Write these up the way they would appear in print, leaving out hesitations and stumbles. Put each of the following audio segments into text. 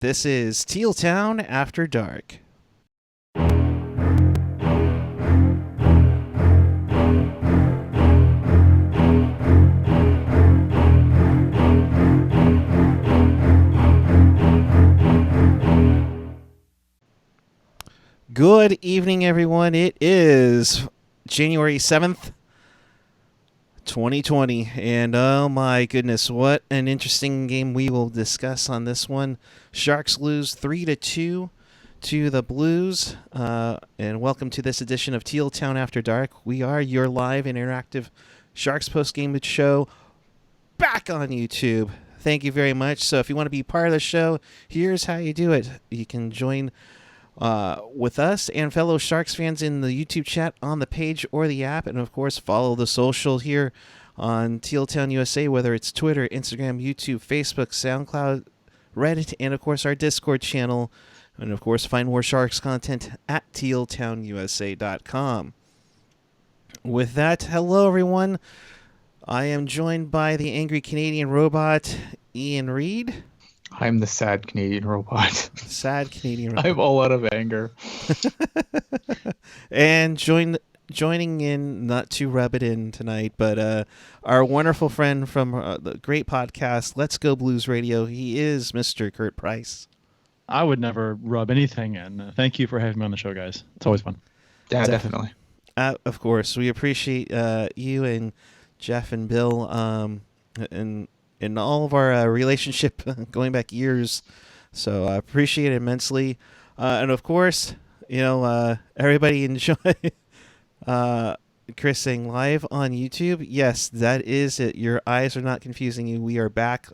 This is Teal Town After Dark. Good evening, everyone. It is January 7th, 2020, and oh my goodness, what an interesting game we will discuss on this one. Sharks lose 3-2 to the Blues, and welcome to this edition of Teal Town After Dark. We are your live and interactive Sharks post-game show back on YouTube. Thank you very much. So if you want to be part of the show, here's how you do it. You can join with us and fellow Sharks fans in the YouTube chat on the page or the app, and of course follow the social here on Teal Town USA, whether it's Twitter, Instagram, YouTube, Facebook, SoundCloud, Reddit, and of course our Discord channel, and of course find more Sharks content at tealtownusa.com. With that, hello everyone. I am joined by the angry Canadian robot, Ian Reid. I'm the sad Canadian robot. Sad Canadian robot. I'm all out of anger. And joining in, not to rub it in tonight, but our wonderful friend from the great podcast, Let's Go Blues Radio. He is Mr. Curt Price. I would never rub anything in. Thank you for having me on the show, guys. It's always fun. Yeah, definitely. Of course. We appreciate you and Jeff and Bill and all of our relationship going back years. So I appreciate it immensely. And of course, everybody enjoy Chris saying live on YouTube. Yes, that is it. Your eyes are not confusing you. We are back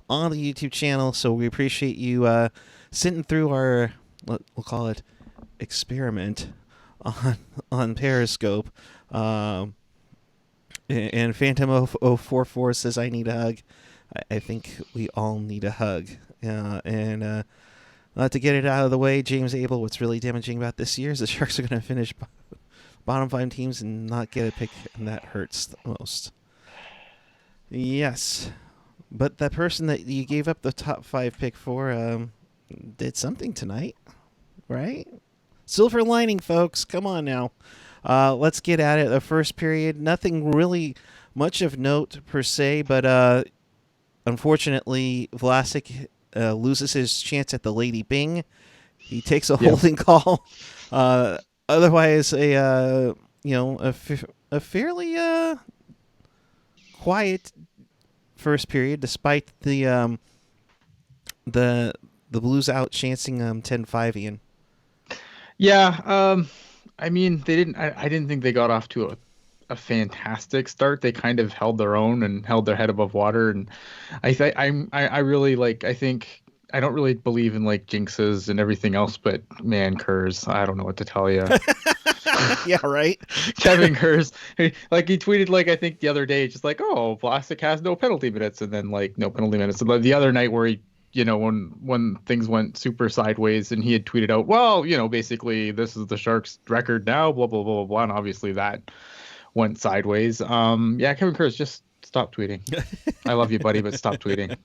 on the YouTube channel. So we appreciate you sitting through our, we'll call it, experiment on Periscope. And Phantom 044 says, I need a hug. I think we all need a hug. And not to get it out of the way, James Abel, what's really damaging about this year is the Sharks are going to finish bottom 5 teams and not get a pick, and that hurts the most. Yes. But that person that you gave up the top 5 pick for did something tonight, right? Silver lining, folks. Come on now. Let's get at it. The first period, nothing really much of note per se, but unfortunately, Vlasic loses his chance at the Lady Bing. He takes a holding call. Otherwise, a fairly quiet first period, despite the Blues outchancing 10-5. Ian. Yeah, I mean, they didn't. I didn't think they got off to a fantastic start. They kind of held their own and held their head above water, and I think I don't really believe in like jinxes and everything else, but man, Kurz, I don't know what to tell you. Yeah, right. Kevin Kurz, like he tweeted like I think the other day, just like, oh, Vlasic has no penalty minutes, and then like no penalty minutes. And the other night where he, when things went super sideways, and he had tweeted out, well, basically this is the Sharks' record now, blah blah blah blah blah, and obviously that went sideways. Kevin Kurz, just stop tweeting. I love you, buddy, but stop tweeting.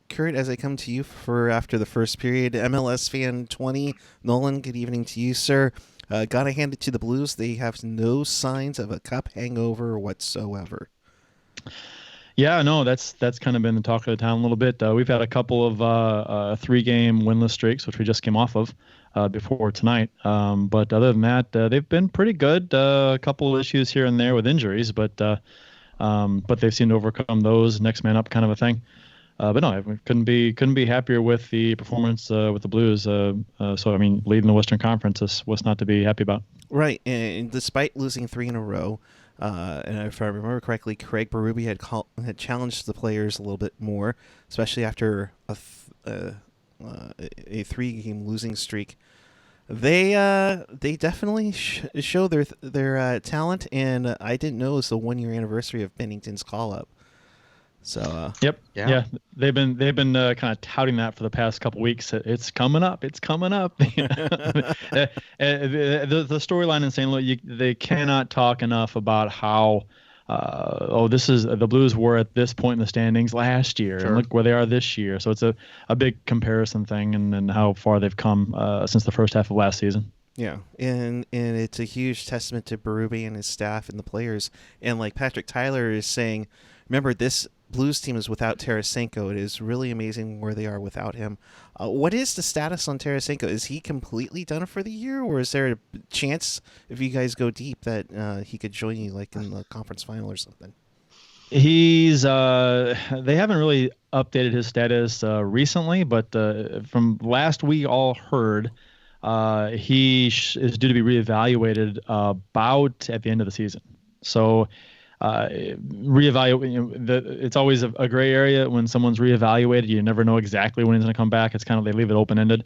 Curt, as I come to you for after the first period, MLS fan 20, Nolan, good evening to you, sir. Gotta hand it to the Blues. They have no signs of a cup hangover whatsoever. Yeah, no, that's kind of been the talk of the town a little bit. We've had a couple of 3-game winless streaks, which we just came off of before tonight. But other than that, they've been pretty good. A couple of issues here and there with injuries, but they've seemed to overcome those. Next man up kind of a thing. But no, I couldn't be happier with the performance with the Blues. So I mean, leading the Western Conference is what's not to be happy about. Right, and despite losing 3 in a row, and if I remember correctly, Craig Berube had challenged the players a little bit more, especially after a 3-game losing streak. They definitely show their talent, and I didn't know it was the 1-year anniversary of Bennington's call up. So yep, yeah, they've been kind of touting that for the past couple weeks. It's coming up. The storyline in St. Louis, they cannot talk enough about how this is the Blues were at this point in the standings last year, Sure. and look where they are this year. So it's a big comparison thing, and how far they've come since the first half of last season. Yeah, and it's a huge testament to Berube and his staff and the players. And like Patrick Tyler is saying, remember, this Blues team is without Tarasenko. It is really amazing where they are without him. What is the status on Tarasenko? Is he completely done for the year, or is there a chance, if you guys go deep, that he could join you like in the conference final or something? He's they haven't really updated his status recently, but from last we all heard, he is due to be reevaluated about at the end of the season. So reevaluate. It's always a gray area when someone's reevaluated. You never know exactly when he's going to come back. It's kind of, they leave it open ended.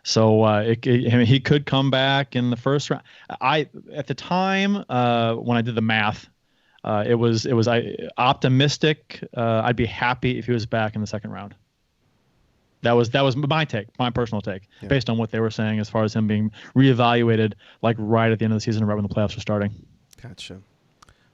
So he could come back in the first round. At the time when I did the math, it was optimistic. I'd be happy if he was back in the second round. That was my take, my personal take, based on what they were saying as far as him being reevaluated, like right at the end of the season, right when the playoffs are starting. Gotcha.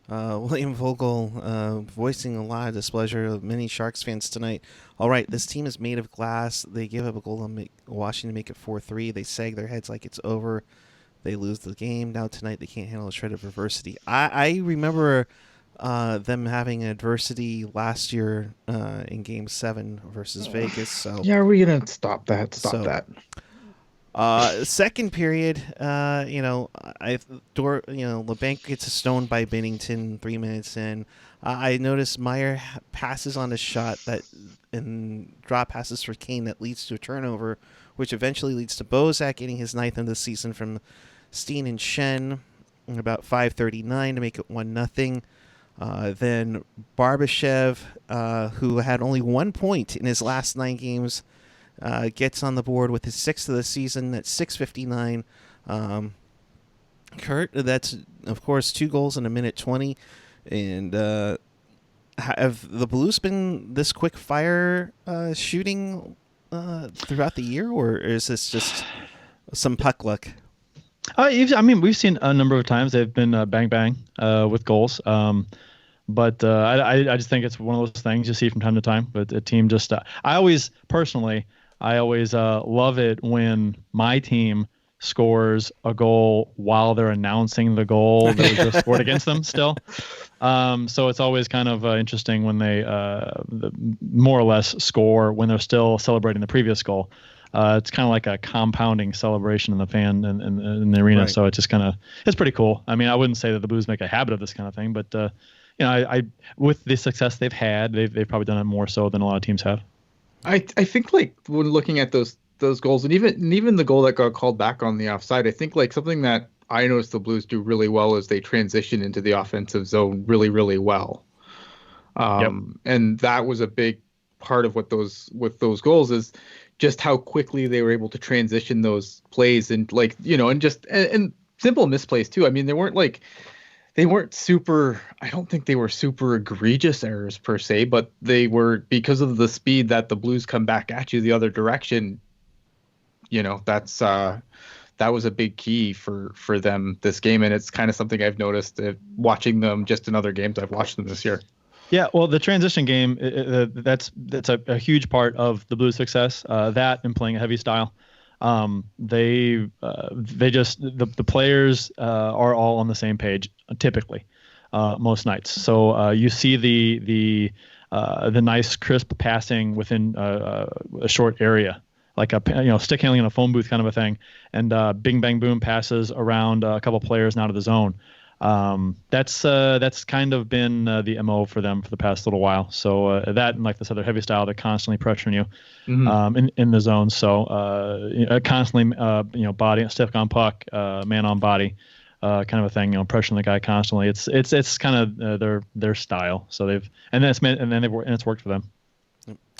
William Vogel voicing a lot of displeasure of many Sharks fans tonight. All right, this team is made of glass. They give up a goal to Washington make it 4-3. They sag their heads like it's over. They lose the game. Now tonight they can't handle a shred of adversity. I remember them having adversity last year in Game 7 versus Vegas. So yeah, are we gonna stop that? Stop that. Second period, LeBanc gets stoned by Binnington 3 minutes in. I noticed Meyer passes on a shot and drop passes for Kane that leads to a turnover, which eventually leads to Bozak getting his 9th of the season from Steen and Shen in about 5:39 to make it 1-0. Then Barbashev, who had only 1 point in his last 9 games, gets on the board with his 6th of the season at 6:59. Curt, that's, of course, 2 goals in a minute 20. And have the Blues been this quick fire shooting throughout the year, or is this just some puck luck? We've seen a number of times they've been bang with goals. But I just think it's one of those things you see from time to time. But a team just I always love it when my team scores a goal while they're announcing the goal that was just scored against them still. So it's always kind of interesting when they more or less score when they're still celebrating the previous goal. It's kind of like a compounding celebration in the fan in the arena. Right. So it's just it's pretty cool. I mean, I wouldn't say that the Blues make a habit of this kind of thing, but I with the success they've had, they've probably done it more so than a lot of teams have. I think like when looking at those goals, and even the goal that got called back on the offside, I think like something that I noticed the Blues do really well is they transition into the offensive zone really, really well. And that was a big part of what those goals is just how quickly they were able to transition those plays and and simple misplays too. I mean, they weren't super, I don't think they were super egregious errors per se, but they were because of the speed that the Blues come back at you the other direction. That was a big key for them this game. And it's kind of something I've noticed watching them just in other games I've watched them this year. Yeah, well, the transition game, that's a huge part of the Blues' success. That and playing a heavy style. The players are all on the same page typically most nights. So you see the nice crisp passing within a short area, like a stick handling in a phone booth kind of a thing, and bing bang boom passes around a couple players and out of the zone. That's kind of been the MO for them for the past little while. So that and like this other heavy style, they're constantly pressuring you in the zone. So constantly body stick on puck, man on body, kind of a thing. Pressuring the guy constantly. It's kind of their style. So it's worked for them.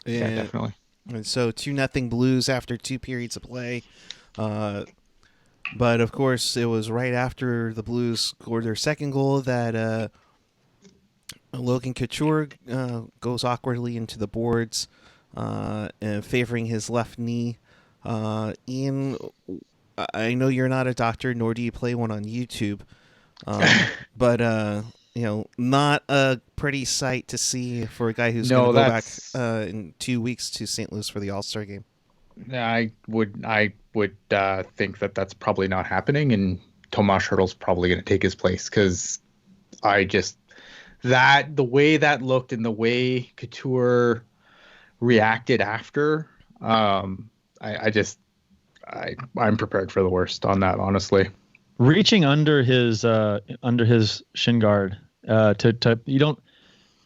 Yeah, definitely. And so 2-0 Blues after 2 periods of play. But, of course, it was right after the Blues scored their second goal that Logan Couture goes awkwardly into the boards, favoring his left knee. Ian, I know you're not a doctor, nor do you play one on YouTube. But not a pretty sight to see for a guy who's going No, to go back that's in 2 weeks to St. Louis for the All-Star game. I would think that that's probably not happening, and Tomas Hertl's probably going to take his place because I just the way that looked and the way Couture reacted after, I'm prepared for the worst on that, honestly. Reaching under his shin guard to you don't.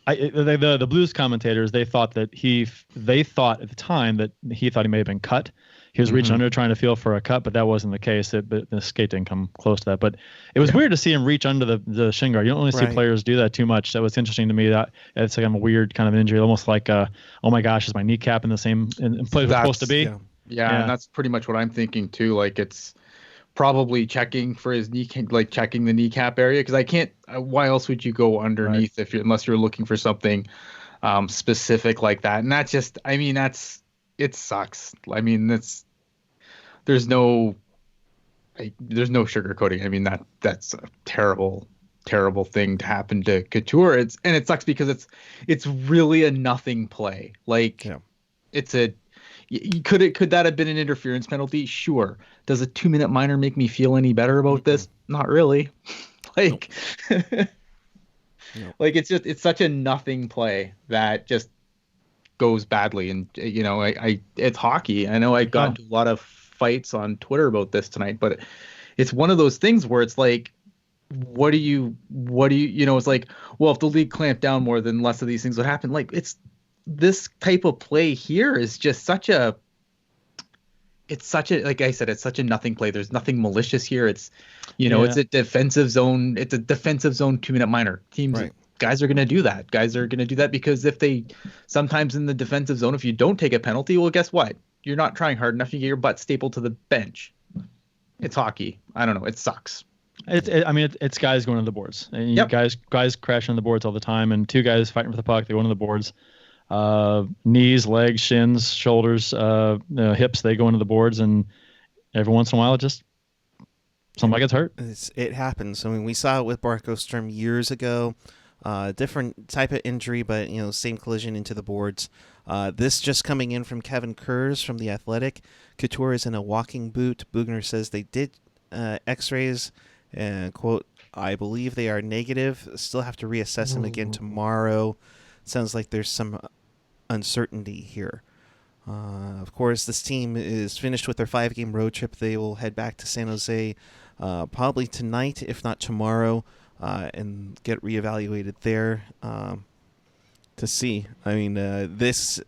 The Blues commentators, they thought at the time that he thought he may have been cut. He was reaching under trying to feel for a cut, but that wasn't the case. But the skate didn't come close to that. But it was weird to see him reach under the shin guard. You don't really see players do that too much. That was interesting to me. That it's like a weird kind of injury, almost like oh my gosh, is my kneecap in the same place it's supposed to be? Yeah, and that's pretty much what I'm thinking too. Like it's probably checking for his knee, like checking the kneecap area, because I can't. Why else would you go underneath unless you're looking for something specific like that? And that's just, I mean, it sucks. I mean, there's no sugarcoating. I mean, that's a terrible thing to happen to Couture. It sucks because it's really a nothing play. Like could that have been an interference penalty? Sure. Does a 2-minute minor make me feel any better about this? Not really. Like, like it's such a nothing play that just goes badly. And it's hockey. I know I got into a lot of fights on Twitter about this tonight, but it's one of those things where it's like, what do you it's like, well, if the league clamped down more, then less of these things would happen. Like, it's this type of play here is just such a like I said, it's such a nothing play. There's nothing malicious here. It's it's a defensive zone. It's a defensive zone 2-minute minor. Guys are going to do that. Because sometimes in the defensive zone, if you don't take a penalty, well, guess what? You're not trying hard enough. You get your butt stapled to the bench. It's hockey. I don't know. It sucks. It's guys going to the boards. And guys crashing on the boards all the time, and two guys fighting for the puck. They go into the boards. Knees, legs, shins, shoulders, hips, they go into the boards, and every once in a while somebody gets hurt. It happens. I mean, we saw it with Barkowstrom years ago. Different type of injury, but same collision into the boards. This just coming in from Kevin Kurz from The Athletic. Couture is in a walking boot. Bugner says they did x-rays and, quote, I believe they are negative. Still have to reassess him again tomorrow. Sounds like there's some uncertainty here. Of course, this team is finished with their 5-game road trip. They will head back to San Jose probably tonight, if not tomorrow, and get reevaluated there to see. I mean, this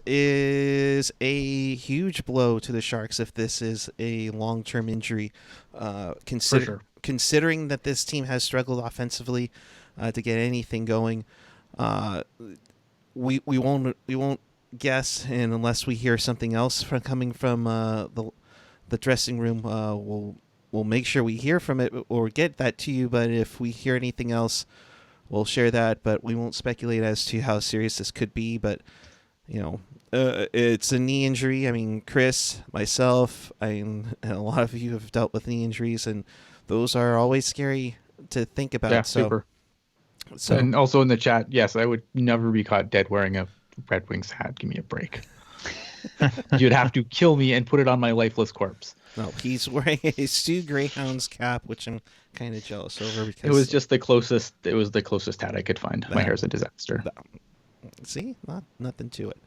is a huge blow to the Sharks if this is a long-term injury. Considering that this team has struggled offensively to get anything going. We won't guess, and unless we hear something else coming from the dressing room, we'll make sure we hear from it or get that to you. But if we hear anything else, we'll share that. But we won't speculate as to how serious this could be. But it's a knee injury. I mean, Chris, myself, and a lot of you have dealt with knee injuries, and those are always scary to think about. Yeah, so. Super. So, and also in the chat, yes, I would never be caught dead wearing a Red Wings hat. Give me a break. You'd have to kill me and put it on my lifeless corpse. No, he's wearing a Stu Greyhound's cap, which I'm kind of jealous over because it was just the closest. It was the closest hat I could find. My hair's a disaster. See, nothing to it.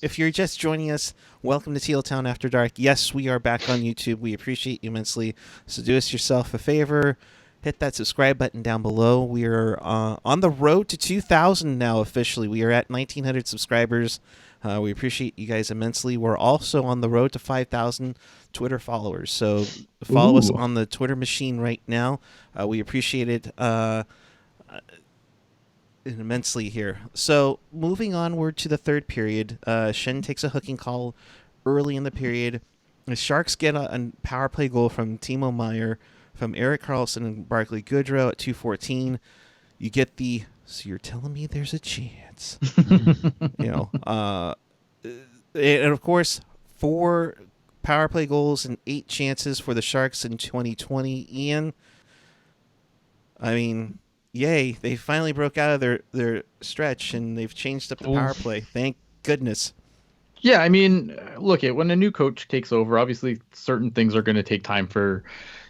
If you're just joining us, welcome to Teal Town After Dark. Yes, we are back on YouTube. We appreciate you immensely. So do us yourself a favor. Hit that subscribe button down below. We are on the road to 2,000 now officially. We are at 1,900 subscribers. We appreciate you guys immensely. We're also on the road to 5,000 Twitter followers. So follow us on the Twitter machine right now. We appreciate it immensely here. So moving onward to the third period, Shen takes a hooking call early in the period. The Sharks get a power play goal from Timo Meier, from Erik Karlsson and Barclay Goodrow at 2:14. You get so you're telling me there's a chance. And of course, 4 power play goals and 8 chances for the Sharks in 2020. Ian, I mean, yay! They finally broke out of their stretch and they've changed up the power play. Thank goodness. Yeah, I mean, look, when a new coach takes over, obviously certain things are going to take time for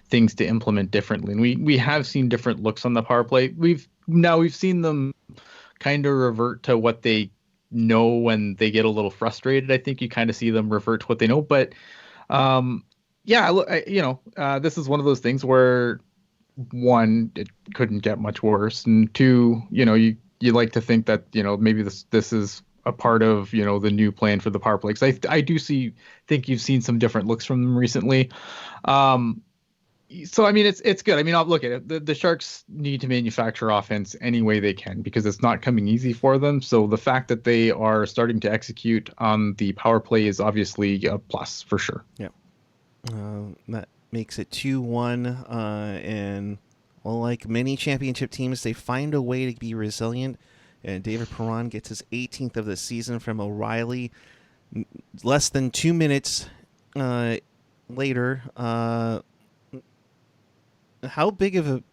things to implement differently. And we have seen different looks on the power play. We've seen them kind of revert to what they know when they get a little frustrated. I think you kind of see them revert to what they know. But yeah, look, this is one of those things where one, it couldn't get much worse, and two, you like to think that maybe this is a part of the new plan for the power play. Because I do think you've seen some different looks from them recently. So I mean, it's good. I mean, I'll look at it. The Sharks need to manufacture offense any way they can because it's not coming easy for them. So the fact that they are starting to execute on the power play is obviously a plus for sure. Yeah, that makes it 2-1. And well, like many championship teams, they find a way to be resilient. And David Perron gets his 18th of the season from O'Reilly. Less than 2 minutes later. How big of a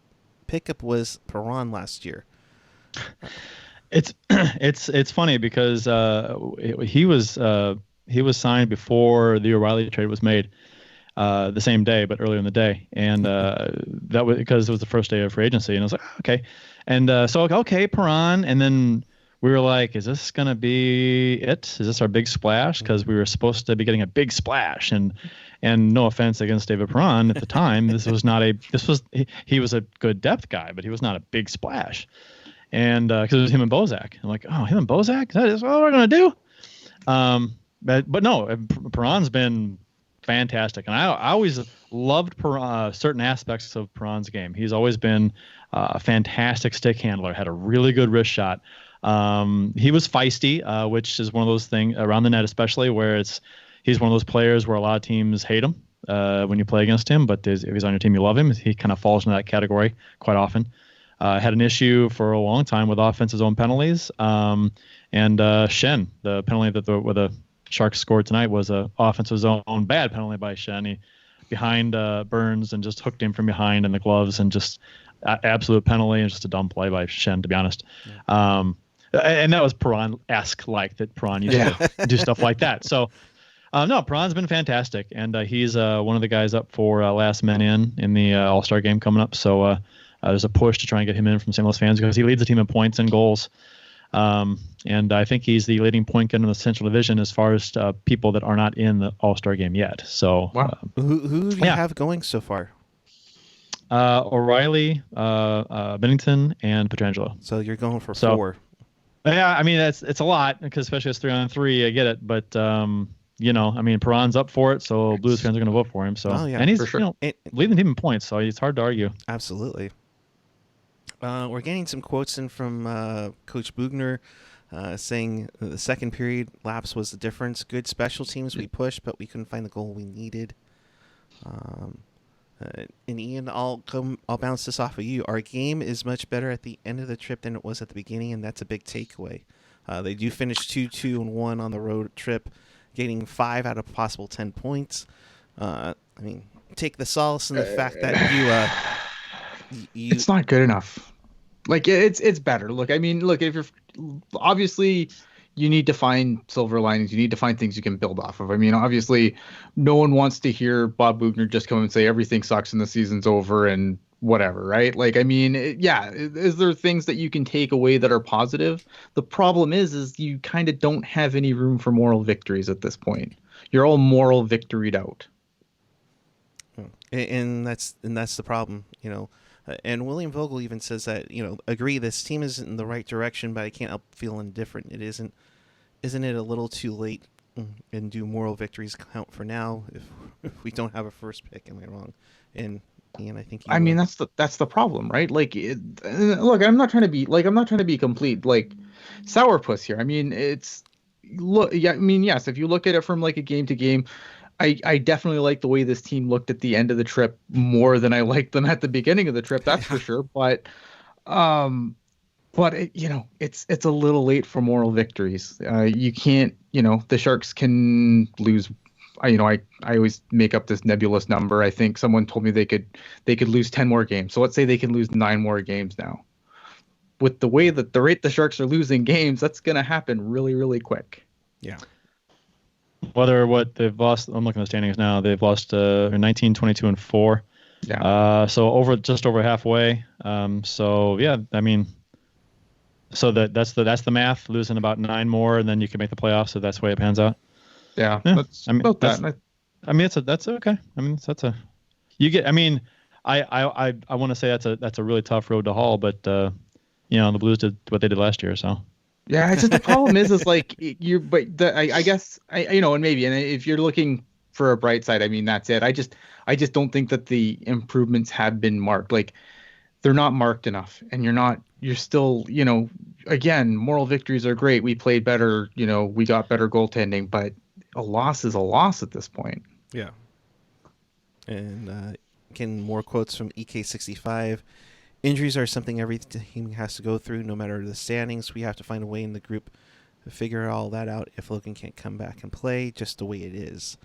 pickup was Perron last year? It's funny because he was signed before the O'Reilly trade was made, the same day, but earlier in the day, and that was because it was the first day of free agency, and I was like, okay, and so okay, Perron, and then we were like, is this gonna be it? Is this our big splash? Because we were supposed to be getting a big splash, and no offense against David Perron at the time, he was a good depth guy, but he was not a big splash, and because it was him and Bozak, I'm like, oh, him and Bozak, that is what we're gonna do, but no, Perron's been fantastic, and I always loved certain aspects of Perron's game. He's always been a fantastic stick handler, had a really good wrist shot. He was feisty, which is one of those things around the net, especially where he's one of those players where a lot of teams hate him when you play against him, but if he's on your team, you love him. He kind of falls into that category quite often. Had an issue for a long time with offensive zone penalties, and Shen, the penalty that the Sharks scored tonight was a offensive zone bad penalty by Shen. He behind Burns and just hooked him from behind in the gloves, and just absolute penalty, and just a dumb play by Shen, to be honest. Yeah. And that was Perron-esque, like that Perron used to do stuff like that. So no, Perron's been fantastic, and he's one of the guys up for last men in the All-Star game coming up. So there's a push to try and get him in from St. Louis fans because he leads the team in points and goals. And I think he's the leading point getter in the Central Division as far as people that are not in the All-Star game yet. So, wow. Who do you have going so far? O'Reilly, Bennington, and Pietrangelo. So you're going for 4. Yeah, I mean it's a lot because especially as 3-on-3, I get it. But I mean Perron's up for it, so Blues fans are going to vote for him. So, and he's leading the team in points, so it's hard to argue. Absolutely. We're getting some quotes in from Coach Bugner saying the second period lapse was the difference. Good special teams we pushed, but we couldn't find the goal we needed. And Ian, I'll bounce this off of you. Our game is much better at the end of the trip than it was at the beginning, and that's a big takeaway. They do finish 2-2-1 on the road trip, getting 5 out of possible 10 points. I mean, take the solace in the fact that you it's not good enough. Like it's better. Look, I mean, if you're obviously you need to find silver linings. You need to find things you can build off of. I mean, obviously, no one wants to hear Bob Bugner just come and say everything sucks and the season's over and whatever, right? Like, I mean, is there things that you can take away that are positive? The problem is you kind of don't have any room for moral victories at this point. You're all moral victoried out. And that's the problem, And William Vogel even says that, agree, this team is in the right direction, but I can't help feeling indifferent. Isn't it a little too late, and do moral victories count for now if we don't have a first pick? Am I wrong? And Ian, I think mean, that's the problem, right? Like, look, I'm not trying to be complete like sourpuss here. I mean, yes, if you look at it from like a game to game, I definitely like the way this team looked at the end of the trip more than I liked them at the beginning of the trip. That's for sure. But it's a little late for moral victories. You can't, the Sharks can lose I always make up this nebulous number. I think someone told me they could lose 10 more games. So let's say they can lose 9 more games now. With the way that the rate the Sharks are losing games, that's going to happen really, really quick. Yeah. What they've lost, I'm looking at the standings now. They've lost 19, 22, and 4. Yeah. So just over halfway. So yeah, I mean, so that's the math. Losing about 9 more, and then you can make the playoffs. So that's the way it pans out. Yeah. That's about that. That's okay. I mean, that's a you get. I mean, I want to say that's a really tough road to haul, but the Blues did what they did last year, so. Yeah, it's just the problem is like I guess and if you're looking for a bright side, I mean that's it. I just don't think that the improvements have been marked. Like they're not marked enough, and you're still again, moral victories are great. We played better, we got better goaltending, but a loss is a loss at this point. Yeah. And again, more quotes from EK65. Injuries are something every team has to go through, no matter the standings. We have to find a way in the group to figure all that out if Logan can't come back and play, just the way it is.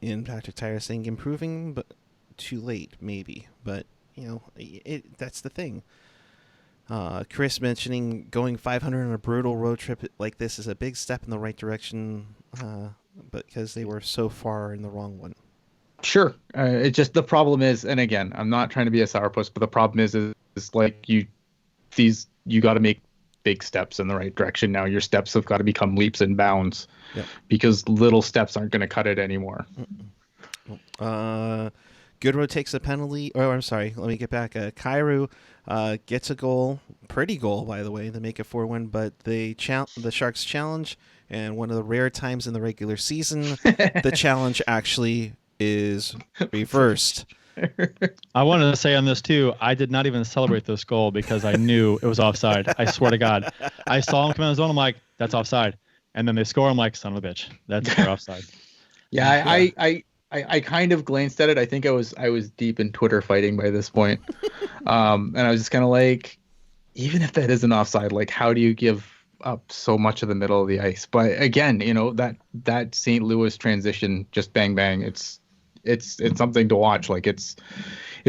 In Patrick Tyler saying improving, but too late, maybe. But, that's the thing. Chris mentioning going 500 on a brutal road trip like this is a big step in the right direction, but because they were so far in the wrong one. Sure. It just, the problem is, and again, I'm not trying to be a sourpuss, but the problem is like you got to make big steps in the right direction. Now your steps have got to become leaps and bounds, because little steps aren't going to cut it anymore. Goodrow takes a penalty. Oh, I'm sorry. Let me get back. Kyrou gets a goal, pretty goal by the way, to make it 4-1. But the Sharks challenge, and one of the rare times in the regular season, the challenge actually is reversed. I wanted to say on this too, I did not even celebrate this goal because I knew it was offside. I swear to God, I saw him come in the zone. I'm like, that's offside, and then they score. I'm like, son of a bitch, that's offside. Yeah, I kind of glanced at it. I think I was deep in Twitter fighting by this point, and I was just kind of like, even if that isn't offside, like how do you give up so much of the middle of the ice? But again, that St. Louis transition, just bang bang, it's something to watch. Like it's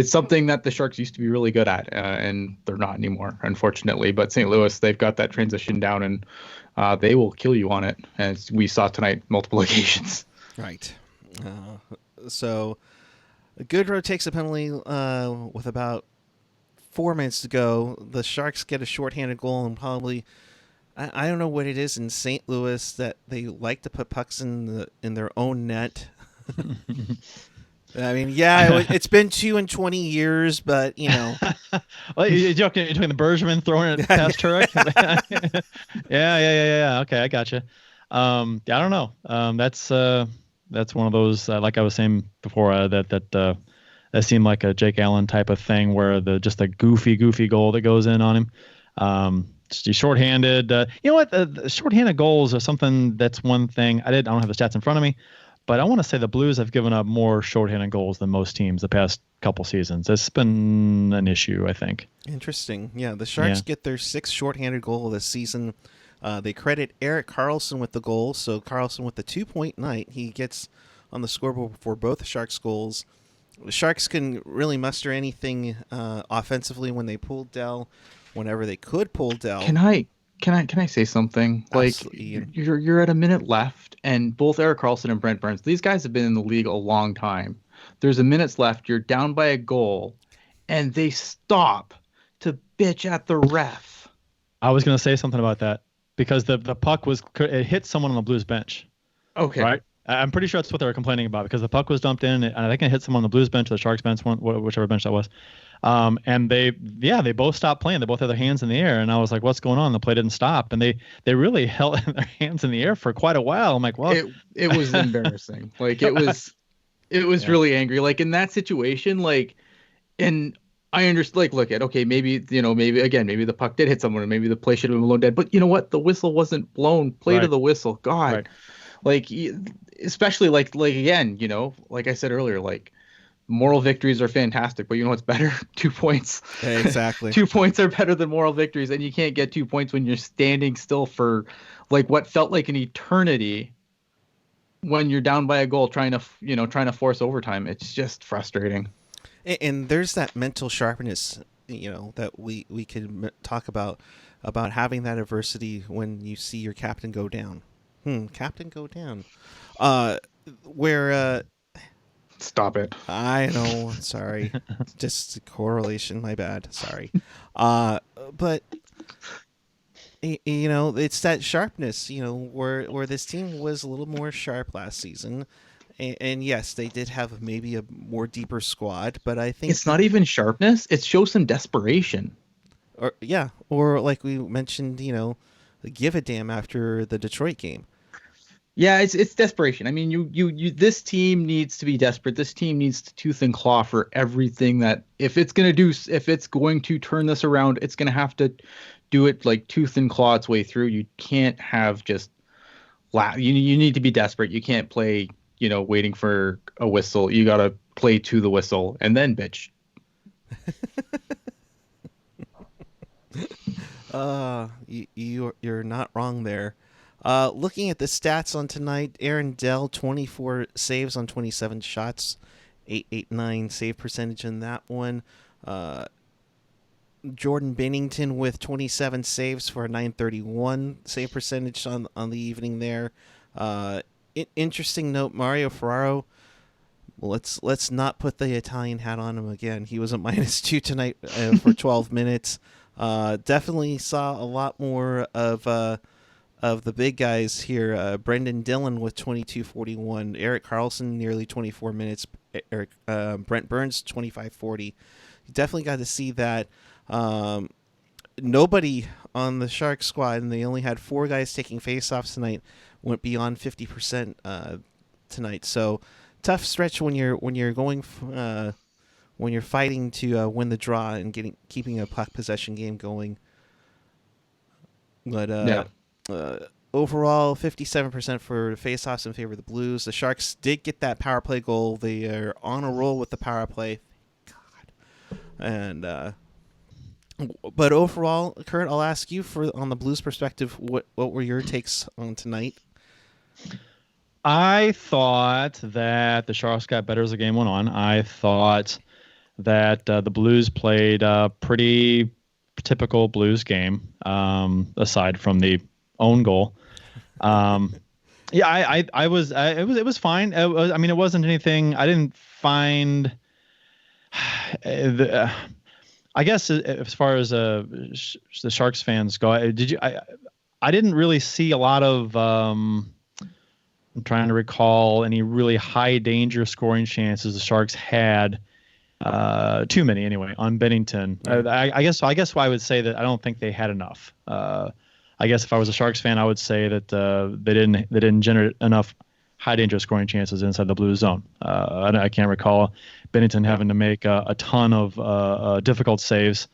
something that the Sharks used to be really good at, and they're not anymore, unfortunately. But St. Louis, they've got that transition down, and they will kill you on it, as we saw tonight multiple occasions. Right. So Goodrow takes a penalty with about 4 minutes to go. The Sharks get a shorthanded goal, and probably I don't know what it is in St. Louis that they like to put pucks in their own net. I mean, it's been 2 in 20 years, but Well, you're talking the Bergman throwing it past Turek. Yeah. Okay, I gotcha. I don't know. That's one of those, like I was saying before, that seemed like a Jake Allen type of thing, where just a goofy goal that goes in on him. Just shorthanded. You know what? The shorthanded goals are something. That's one thing. I don't have the stats in front of me, but I want to say the Blues have given up more shorthanded goals than most teams the past couple seasons. It's been an issue, I think. Interesting. Yeah, the Sharks get their 6th shorthanded goal of the season. They credit Erik Karlsson with the goal, so Karlsson with the 2-point night. He gets on the scoreboard for both the Sharks goals. The Sharks can really muster anything offensively when they pulled Dell, whenever they could pull Dell. Can I say something? Absolutely. Like you're at a minute left, and both Erik Karlsson and Brent Burns, these guys have been in the league a long time. There's a minute left. You're down by a goal, and they stop to bitch at the ref. I was going to say something about that, because the puck it hit someone on the Blues bench. Okay. Right? I'm pretty sure that's what they were complaining about, because the puck was dumped in, and I think it hit someone on the Blues bench or the Sharks bench, whichever bench that was. And they both stopped playing. They both had their hands in the air, and I was like, "What's going on?" The play didn't stop, and they really held their hands in the air for quite a while. I'm like, "Well, it was embarrassing. Like it was really angry. Like in that situation, like, and I understand. Like, look at maybe the puck did hit someone, and maybe the play should have been blown dead. But you know what? The whistle wasn't blown. Play to the whistle. God, right. Like especially like again, like I said earlier, like. Moral victories are fantastic, but you know what's better? 2 points. Yeah, exactly. 2 points are better than moral victories, and you can't get 2 points when you're standing still for like what felt like an eternity when you're down by a goal, trying to force overtime. It's just frustrating. And there's that mental sharpness, that we could talk about having that adversity when you see your captain go down. Captain go down. Where Stop it. I know, sorry. Just correlation, my bad. Sorry. But it's that sharpness, where this team was a little more sharp last season. And yes, they did have maybe a more deeper squad, but I think it's not even sharpness. It shows some desperation. Or like we mentioned, give a damn after the Detroit game. Yeah, it's desperation. I mean, you this team needs to be desperate. This team needs to tooth and claw for everything that if it's going to turn this around, it's going to have to do it like tooth and claw its way through. You can't have just you need to be desperate. You can't play, waiting for a whistle. You got to play to the whistle and then bitch. You're not wrong there. Looking at the stats on tonight, Aaron Dell, 24 saves on 27 shots, 889 save percentage in that one. Jordan Binnington with 27 saves for a 931 save percentage on the evening there. Interesting note, Mario Ferraro. Let's not put the Italian hat on him again. He was a -2 tonight for 12 minutes. Definitely saw a lot more of the big guys here. Brendan Dillon with 22:41. Erik Karlsson nearly 24 minutes. Brent Burns 25:40. You definitely got to see that. Nobody on the Sharks squad, and they only had 4 guys taking faceoffs tonight, went beyond 50% tonight. So tough stretch when you're going when you're fighting to win the draw and keeping a puck possession game going. But overall, 57% for faceoffs in favor of the Blues. The Sharks did get that power play goal. They are on a roll with the power play. God. And but overall, Curt, I'll ask you on the Blues perspective, what were your takes on tonight? I thought that the Sharks got better as the game went on. I thought that the Blues played a pretty typical Blues game, aside from the own goal. It was fine. It wasn't anything. I didn't find. I guess as far as the Sharks fans go, I didn't really see a lot of. I'm trying to recall any really high danger scoring chances the Sharks had. Too many anyway on Binnington. I guess why I would say that I don't think they had enough. I guess if I was a Sharks fan, I would say that they didn't generate enough high danger scoring chances inside the Blues zone. I can't recall Binnington having to make a ton of difficult saves.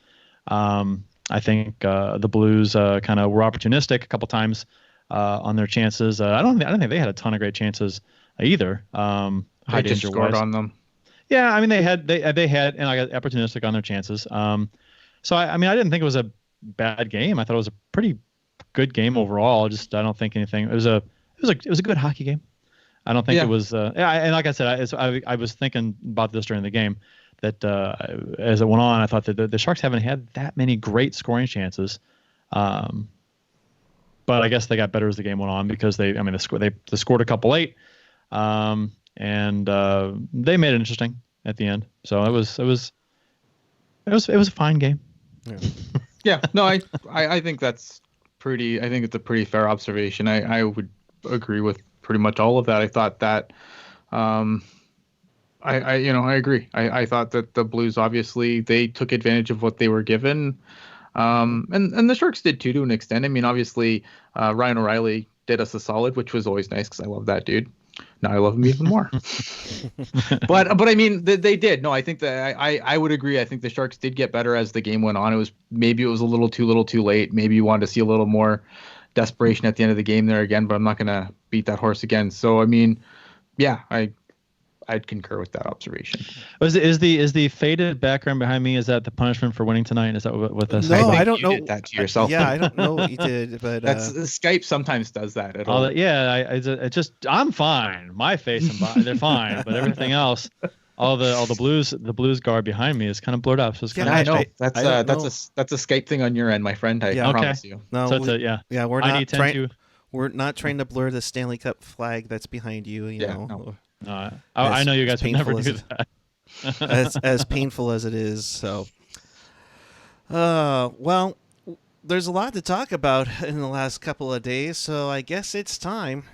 I think the Blues kind of were opportunistic a couple times on their chances. I don't think they had a ton of great chances either. High they just danger scored wise. on them. Yeah, I mean they had, and I got opportunistic on their chances. So I didn't think it was a bad game. I thought it was a pretty good game overall. Just I don't think anything. It was a good hockey game. I don't think it was. And like I said, I was thinking about this during the game that as it went on, I thought that the Sharks haven't had that many great scoring chances. But I guess they got better as the game went on because they scored a couple late. And they made it interesting at the end. So it was a fine game. Yeah. No, I think that's pretty. I think it's a pretty fair observation. I would agree with pretty much all of that. I thought that. I agree. I thought that the Blues obviously they took advantage of what they were given. And the Sharks did too to an extent. I mean, obviously, Ryan O'Reilly did us a solid, which was always nice because I love that dude. Now I love him even more. but I mean, they did. No, I think that I would agree. I think the Sharks did get better as the game went on. Maybe it was a little too late. Maybe you wanted to see a little more desperation at the end of the game there again. But I'm not going to beat that horse again. So I mean, yeah, I I'd concur with that observation. Is the faded background behind me? Is that the punishment for winning tonight? Is that what that's? No, I I don't you know. Did that to yourself. Yeah, I don't know what you did, but That's Skype sometimes does that. It just I'm fine. My face and body, they're fine, but everything else, all the blues guard behind me is kind of blurred up. So it's kind of I know I don't that's a Skype thing on your end, my friend. I promise you. No, so we're I not need trying. We're not trying to blur the Stanley Cup flag that's behind you. You know. No, I know you guys would never do that. as painful as it is. So, well, there's a lot to talk about in the last couple of days, so I guess it's time.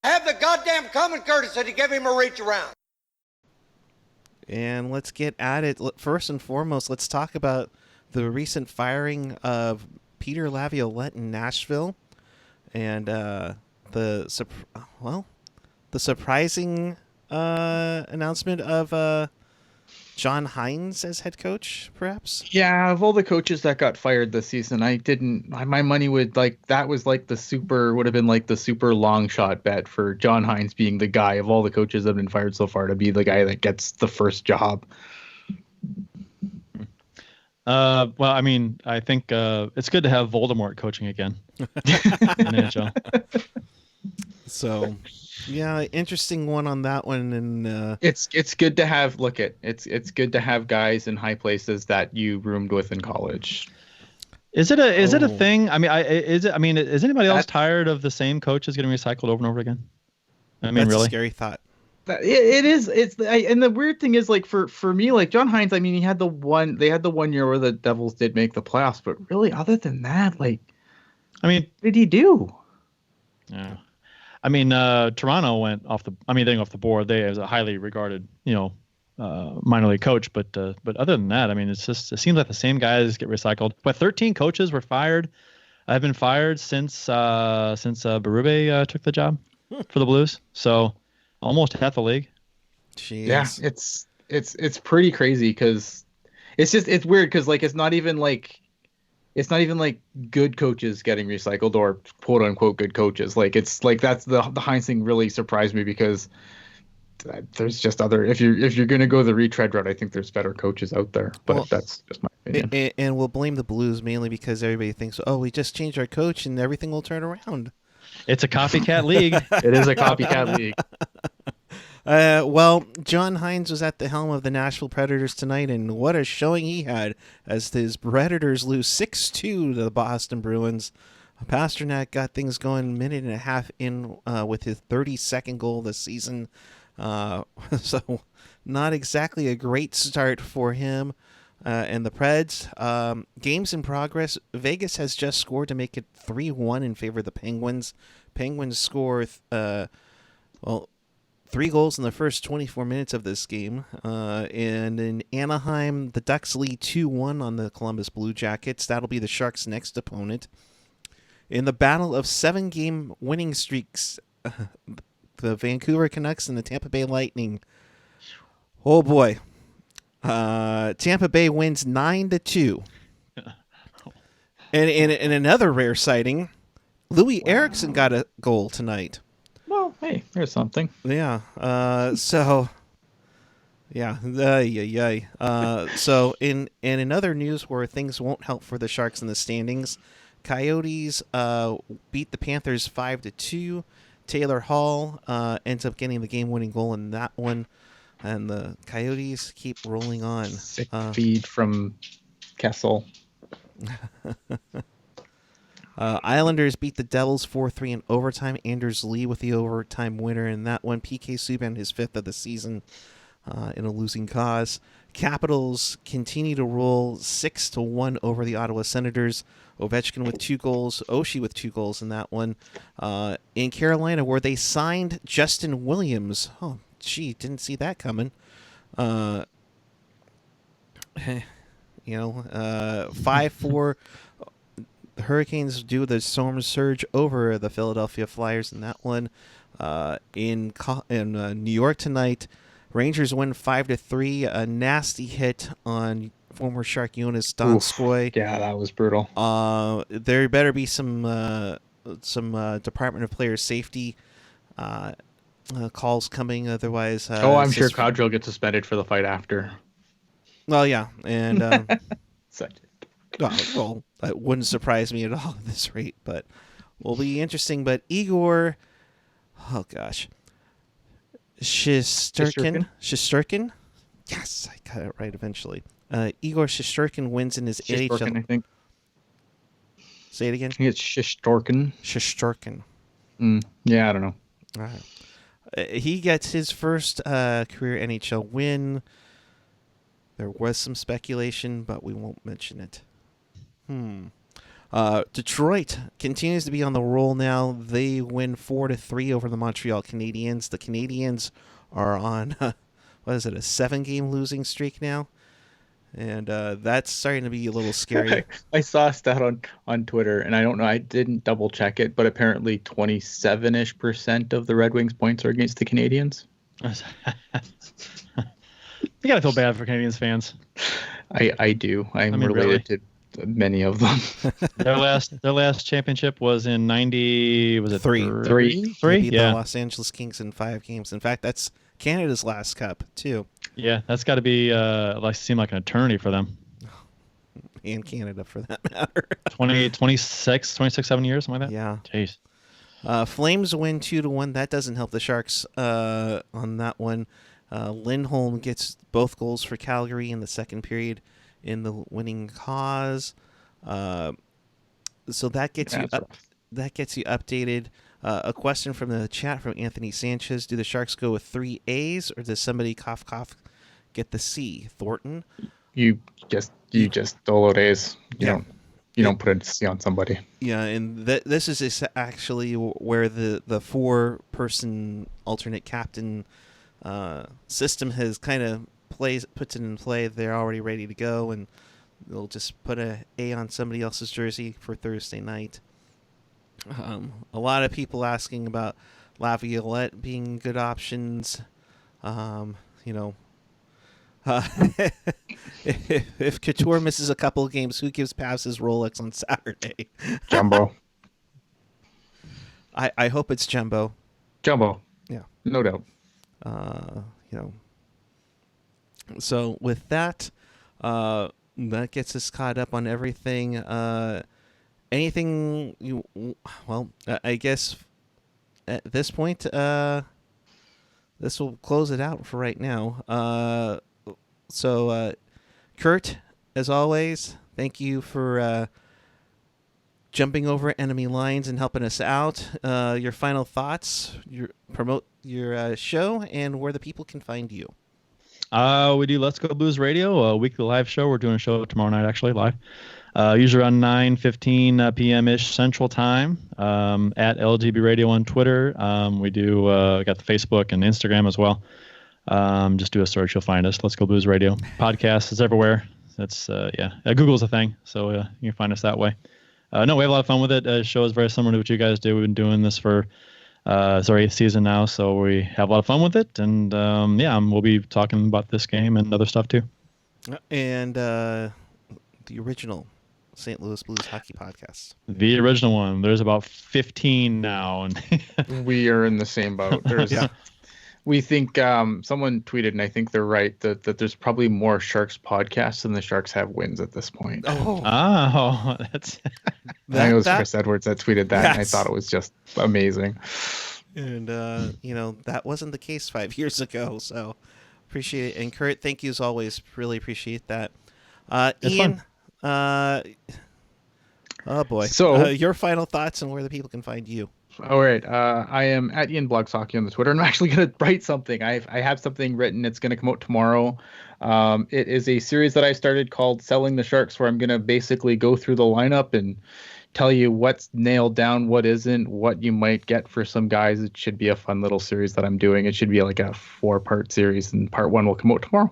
Have the goddamn common courtesy to give him a reach around. And let's get at it. First and foremost, let's talk about the recent firing of Peter Laviolette in Nashville, and the surprising announcement of John Hines as head coach, perhaps. Yeah, of all the coaches that got fired this season, my money would would have been like the super long shot bet for John Hines being the guy of all the coaches that have been fired so far to be the guy that gets the first job. Well, I mean, I think it's good to have Voldemort coaching again in NHL. So, yeah, interesting one on that one, and it's good to have it's good to have guys in high places that you roomed with in college. Is it a thing? I mean, is anybody else tired of the same coaches getting recycled over and over again? I mean, that's really a scary thought. It is. And the weird thing is, like, for me, like John Hines, I mean, they had the 1 year where the Devils did make the playoffs, but really, other than that, like, I mean, what did he do? Yeah, I mean, Toronto went off the. I mean, they went off the board. They as a highly regarded, minor league coach, but other than that, I mean, it seems like the same guys get recycled. But 13 coaches were fired. Have been fired since Berube took the job for the Blues. So. Almost half the league. Jeez. Yeah, it's pretty crazy because it's weird because like it's not even like good coaches getting recycled or quote unquote good coaches. Like it's like that's the Hines thing really surprised me because there's just other if you're gonna go the retread route, I think there's better coaches out there. But that's just my opinion. And we'll blame the Blues mainly because everybody thinks, oh, we just changed our coach and everything will turn around. It's a copycat league. It is a copycat league. Well, John Hines was at the helm of the Nashville Predators tonight, and what a showing he had as his Predators lose 6-2 to the Boston Bruins. Pasternak got things going a minute and a half in with his 32nd goal this season. So not exactly a great start for him and the Preds. Games in progress. Vegas has just scored to make it 3-1 in favor of the Penguins. Penguins score 3 goals in the first 24 minutes of this game. And in Anaheim, the Ducks lead 2-1 on the Columbus Blue Jackets. That'll be the Sharks' next opponent. In the battle of 7-game winning streaks, the Vancouver Canucks and the Tampa Bay Lightning. Oh boy. Tampa Bay wins 9-2. And in another rare sighting, Louis Eriksson got a goal tonight. Well, hey, there's something. Yeah. So in other news where things won't help for the Sharks in the standings, Coyotes beat the Panthers 5-2. Taylor Hall ends up getting the game-winning goal in that one, and the Coyotes keep rolling on. Sick feed from Kessel. Islanders beat the Devils 4-3 in overtime. Anders Lee with the overtime winner in that one. PK Subban his 5th of the season in a losing cause. Capitals continue to roll 6-1 over the Ottawa Senators. Ovechkin with 2 goals. Oshie with 2 goals in that one. In Carolina, where they signed Justin Williams. Oh, gee, didn't see that coming. 5-4. The Hurricanes do the storm surge over the Philadelphia Flyers in that one. In New York tonight, Rangers win 5-3. A nasty hit on former Shark Jonas Donskoy. Yeah, that was brutal. There better be some Department of Player Safety calls coming. Otherwise, I'm sure Couture will get suspended for the fight after. Well, yeah, and Such well, that wouldn't surprise me at all at this rate, but will be interesting. But Igor, oh gosh, Shesterkin. Yes, I got it right eventually. Igor Shesterkin wins in his AHL. I think. Say it again. I think it's Shesterkin. Shesterkin. Yeah, I don't know. All right. He gets his first career NHL win. There was some speculation, but we won't mention it. Detroit continues to be on the roll now. They win 4-3 over the Montreal Canadiens. The Canadiens are on, a 7-game losing streak now? And that's starting to be a little scary. I saw a stat on Twitter, and I don't know, I didn't double check it, but apparently 27% of the Red Wings points are against the Canadiens. You gotta feel bad for Canadiens fans. I do. I'm related to many of them. Their last championship was in 90. Was it Three? Three? Beat Yeah. the Los Angeles Kings in 5 games. In fact, that's Canada's last cup too. Yeah, that's got to be seem like an eternity for them. And Canada, for that matter. 26, 7 years, something like that. Yeah. Jeez. Flames win 2-1. That doesn't help the Sharks on that one. Lindholm gets both goals for Calgary in the second period in the winning cause. So that gets you updated. A question from the chat from Anthony Sanchez: do the Sharks go with 3 A's, or does somebody cough get the C? Thornton. You just dolo days. You don't put a C on somebody. Yeah, and this is actually where the 4-person alternate captain system has kind of puts it in play. They're already ready to go, and they'll just put a A on somebody else's jersey for Thursday night. A lot of people asking about Laviolette being good options. If Couture misses a couple of games, who gives Pavs his Rolex on Saturday? Jumbo. I hope it's Jumbo. Jumbo. Yeah. No doubt. So with that, that gets us caught up on everything. Anything I guess at this point, this will close it out for right now. So Curt, as always, thank you for jumping over enemy lines and helping us out. Your final thoughts, promote your show, and where the people can find you. We do Let's Go Blues Radio, a weekly live show. We're doing a show tomorrow night, actually, live. Usually around 9:15 p.m.-ish Central Time, at LGB Radio on Twitter. We do got the Facebook and Instagram as well. Just do a search, you'll find us. Let's Go Blues Radio. Podcast is everywhere. That's Google's a thing, so you can find us that way. No, we have a lot of fun with it. The show is very similar to what you guys do. We've been doing this for it's our 8th season now, so we have a lot of fun with it. And we'll be talking about this game and other stuff too. And the original St. Louis Blues Hockey Podcast. The original one. There's about 15 now, and we are in the same boat. We think someone tweeted, and I think they're right, that there's probably more Sharks podcasts than the Sharks have wins at this point. That's I think it was Chris Edwards that tweeted that, and I thought it was just amazing. And that wasn't the case 5 years ago, so appreciate it. And Curt, thank you as always. Really appreciate that. Ian, fun. Oh boy. So your final thoughts and where the people can find you. All right. I am at Ian Blogs Hockey on the Twitter, and I'm actually going to write something. I have something written. It's going to come out tomorrow. It is a series that I started called Selling the Sharks, where I'm going to basically go through the lineup and tell you what's nailed down, what isn't, what you might get for some guys. It should be a fun little series that I'm doing. It should be like a 4-part series, and part 1 will come out tomorrow.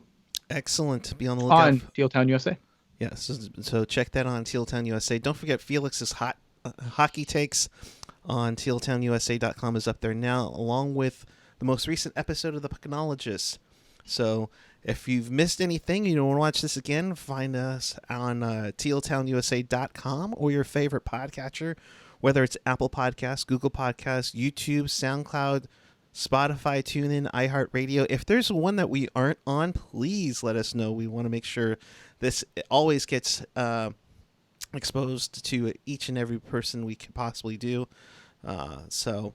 Excellent. Be on the lookout. On Teal Town USA. Yes. So check that on Teal Town USA. Don't forget Felix's hockey takes on tealtownusa.com is up there now, along with the most recent episode of The Pucknologist. So if you've missed anything, you want to watch this again, find us on tealtownusa.com or your favorite podcatcher. whether it's Apple Podcasts, Google Podcasts, YouTube, SoundCloud, Spotify, TuneIn, iHeartRadio. If there's one that we aren't on, please let us know. We want to make sure this always gets exposed to each and every person we could possibly do. So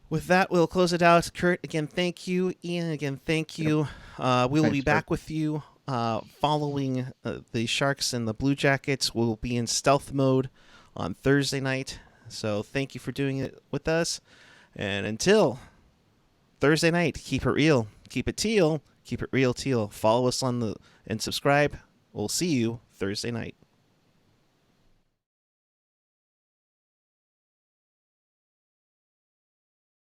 with that, we'll close it out. Curt, again, thank you. Ian, again, thank you. We will be back with you following the Sharks and the Blue Jackets. We'll be in stealth mode on Thursday night. So thank you for doing it with us. And until Thursday night, keep it real, keep it teal, keep it real teal. Follow us and subscribe. We'll see you Thursday night.